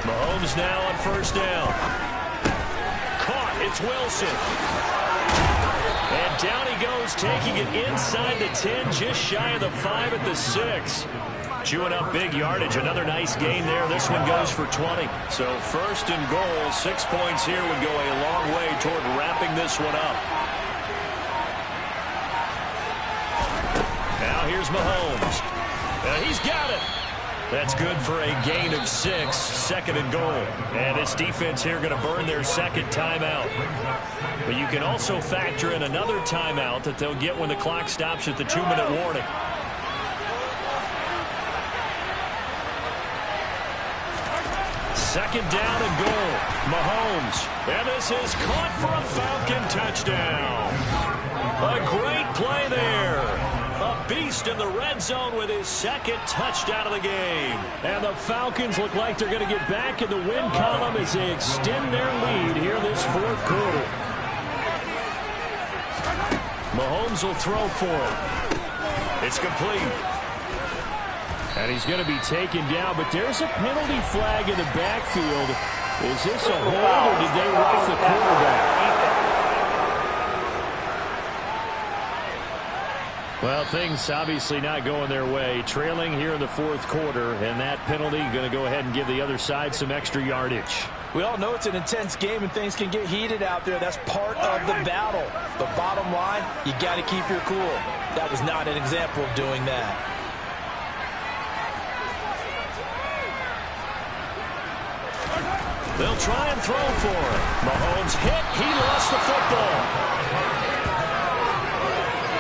Speaker 1: Mahomes now on 1st down. Caught. It's Wilson. And down he goes, taking it inside the 10, just shy of the 5 at the 6. Chewing up big yardage. Another nice gain there. This one goes for 20. So 1st and goal. 6 points here would go a long way toward wrapping this one up. Now here's Mahomes. He's got it. That's good for a gain of 6, 2nd and goal. And this defense here going to burn their 2nd timeout. But you can also factor in another timeout that they'll get when the clock stops at the 2-minute warning. Second down and goal. Mahomes. And this is caught for a Falcon touchdown. A great play there. A beast in the red zone with his second touchdown of the game. And the Falcons look like they're going to get back in the win column as they extend their lead here in this fourth quarter. Mahomes will throw for it. It's complete. And he's going to be taken down, but there's a penalty flag in the backfield. Is this a hold, or did they wipe the quarterback? Well, things obviously not going their way. Trailing here in the fourth quarter, and that penalty going to go ahead and give the other side some extra yardage.
Speaker 3: We all know it's an intense game and things can get heated out there. That's part of the battle. But bottom line, you got to keep your cool. That was not an example of doing that.
Speaker 1: They'll try and throw for it. Mahomes hit. He lost the football.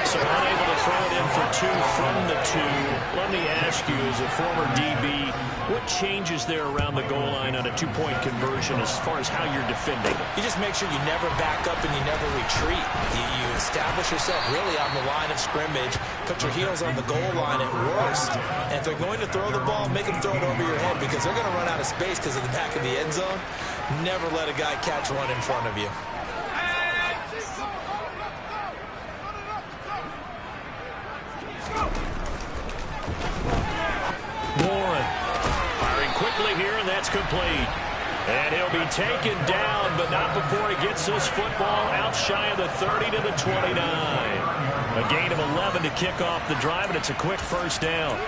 Speaker 1: So unable to throw it in for two from the two. Let me ask you, as a former DB, what changes there around the goal line on a two-point conversion as far as how you're defending?
Speaker 2: You just make sure you never back up and you never retreat. You establish yourself really on the line of scrimmage, put your heels on the goal line at worst. And if they're going to throw the ball, make them throw it over your head because they're going to run out of space because of the back of the end zone. Never let a guy catch one in front of you.
Speaker 1: Warren firing quickly here, and that's complete. And he'll be taken down, but not before he gets this football out shy of the 30 to the 29. A gain of 11 to kick off the drive, and it's a quick first down.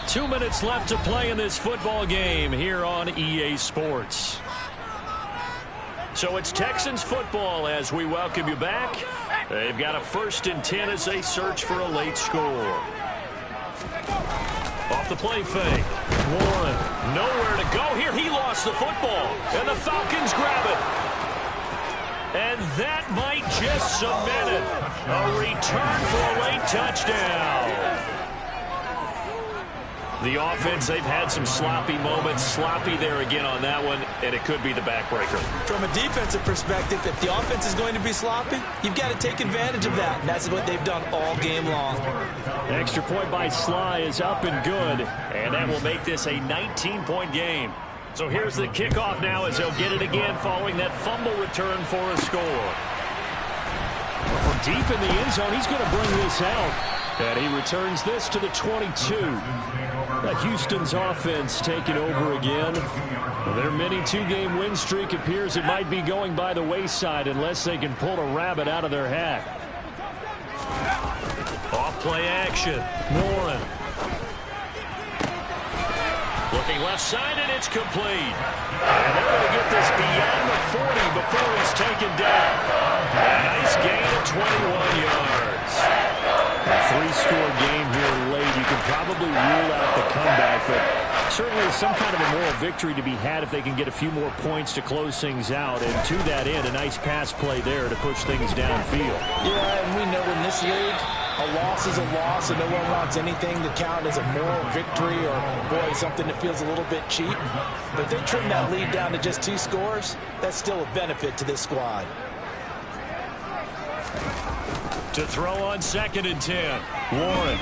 Speaker 1: 2 minutes left to play in this football game here on EA Sports. So it's Texans football as we welcome you back. They've got a 1st and 10 as they search for a late score. Off the play fake. Warren, nowhere to go here. He lost the football, and the Falcons grab it. And that might just cement it. A return for a late touchdown. The offense, they've had some sloppy moments. Sloppy there again on that one, and it could be the backbreaker.
Speaker 2: From a defensive perspective, if the offense is going to be sloppy, you've got to take advantage of that, and that's what they've done all game long.
Speaker 1: Extra point by Sly is up and good, and that will make this a 19-point game. So here's the kickoff now as they'll get it again following that fumble return for a score. From deep in the end zone, he's going to bring this out. And he returns this to the 22. Houston's offense taking over again. Their mini two-game win streak appears it might be going by the wayside unless they can pull a rabbit out of their hat. Off-play action. Warren. Looking left side, and it's complete. And they're going to get this beyond the 40 before he's taken down. A nice gain of 21 yards. A 3-score game here late. You can probably rule out the comeback, but certainly some kind of a moral victory to be had if they can get a few more points to close things out. And to that end, a nice pass play there to push things downfield.
Speaker 3: Yeah, and we know in this league, a loss is a loss, and no one wants anything to count as a moral victory or, boy, something that feels a little bit cheap. But if they trim that lead down to just 2 scores, that's still a benefit to this squad.
Speaker 1: To throw on 2nd and 10. Warren.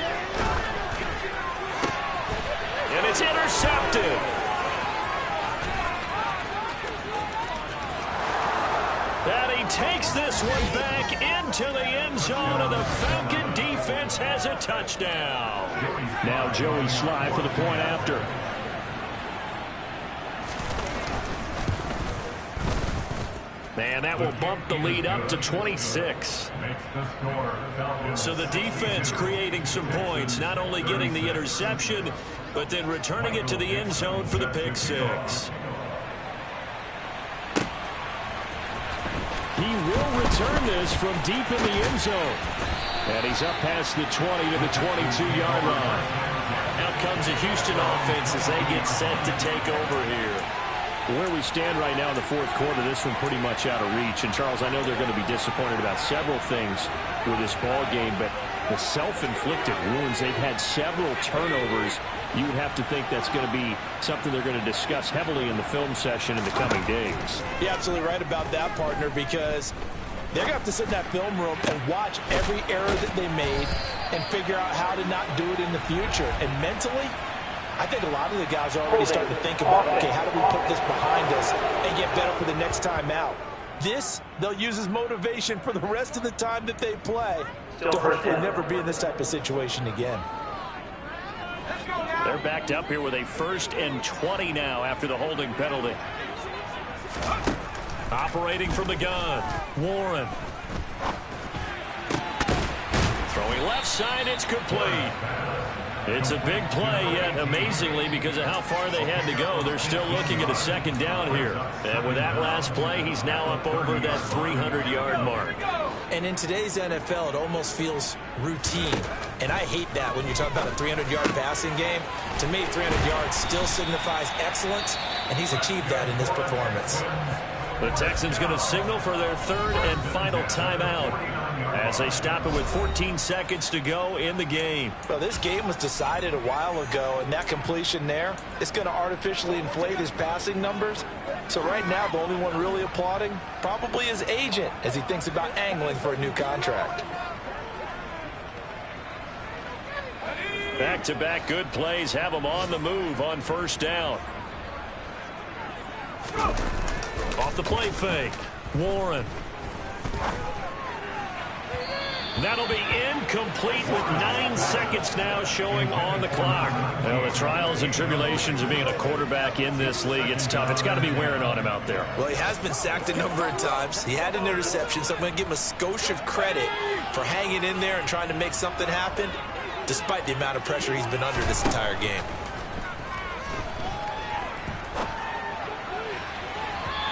Speaker 1: And it's intercepted. And he takes this one back into the end zone, and the Falcon defense has a touchdown. Now Joey Sly for the point after. And that will bump the lead up to 26. So the defense creating some points, not only getting the interception, but then returning it to the end zone for the pick 6. He will return this from deep in the end zone. And he's up past the 20 to the 22-yard line. Out comes the Houston offense as they get set to take over here.
Speaker 4: Where we stand right now in the fourth quarter, this one pretty much out of reach. And, Charles, I know they're going to be disappointed about several things with this ball game, but
Speaker 1: The self-inflicted wounds. They've had several turnovers. You would have to think that's going to be something they're going to discuss heavily in the film session in the coming days.
Speaker 3: You're absolutely right about that, partner, because they're going to have to sit in that film room and watch every error that they made and figure out how to not do it in the future. And mentally, I think a lot of the guys are already starting to think about, okay, how do we put this behind us and get better for the next time out? This, they'll use as motivation for the rest of the time that they play to hopefully never be in this type of situation again.
Speaker 1: They're backed up here with a 1st and 20 now after the holding penalty. Operating from the gun, Warren. Throwing left side, it's complete. It's a big play, yet amazingly, because of how far they had to go, they're still looking at a 2nd down here. And with that last play, he's now up over that 300-yard mark.
Speaker 2: And in today's NFL, it almost feels routine. And I hate that when you talk about a 300-yard passing game. To me, 300 yards still signifies excellence, and he's achieved that in this performance.
Speaker 1: The Texans going to signal for their 3rd and final timeout as they stop it with 14 seconds to go in the game.
Speaker 3: Well, this game was decided a while ago, and that completion there is going to artificially inflate his passing numbers. So right now, the only one really applauding probably his agent as he thinks about angling for a new contract.
Speaker 1: Back-to-back good plays have them on the move on 1st down. Off the play fake, Warren. That'll be incomplete with 9 seconds now showing on the clock. Well, the trials and tribulations of being a quarterback in this league, it's tough. It's got to be wearing on him out there.
Speaker 2: Well, he has been sacked a number of times. He had an interception, so I'm going to give him a skosh of credit for hanging in there and trying to make something happen, despite the amount of pressure he's been under this entire game.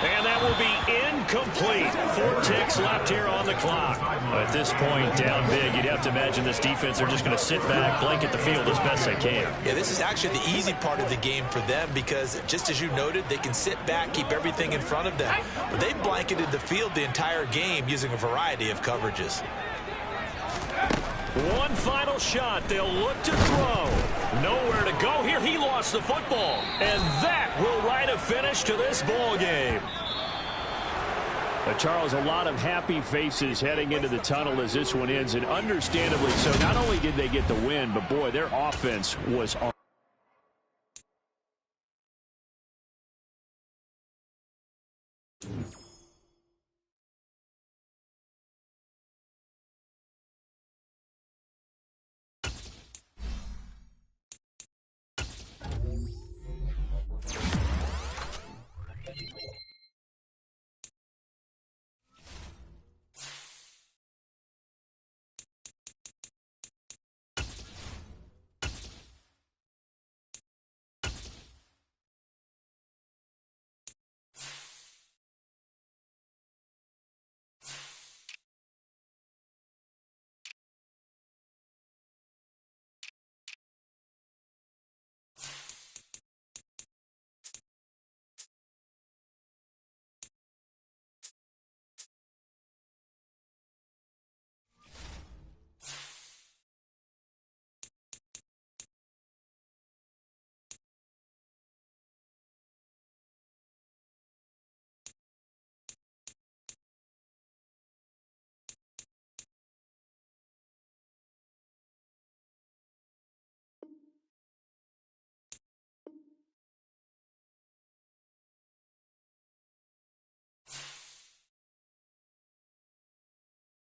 Speaker 1: And that will be incomplete. 4 ticks left here on the clock. At this point, down big, you'd have to imagine this defense are just going to sit back, blanket the field as best they can.
Speaker 2: Yeah, this is actually the easy part of the game for them because, just as you noted, they can sit back, keep everything in front of them. But they've blanketed the field the entire game using a variety of coverages.
Speaker 1: One final shot. They'll look to throw. Nowhere to go here. He lost the football. And that will write a finish to this ball game. Charles, a lot of happy faces heading into the tunnel as this one ends, and understandably so. Not only did they get the win, but boy, their offense was on.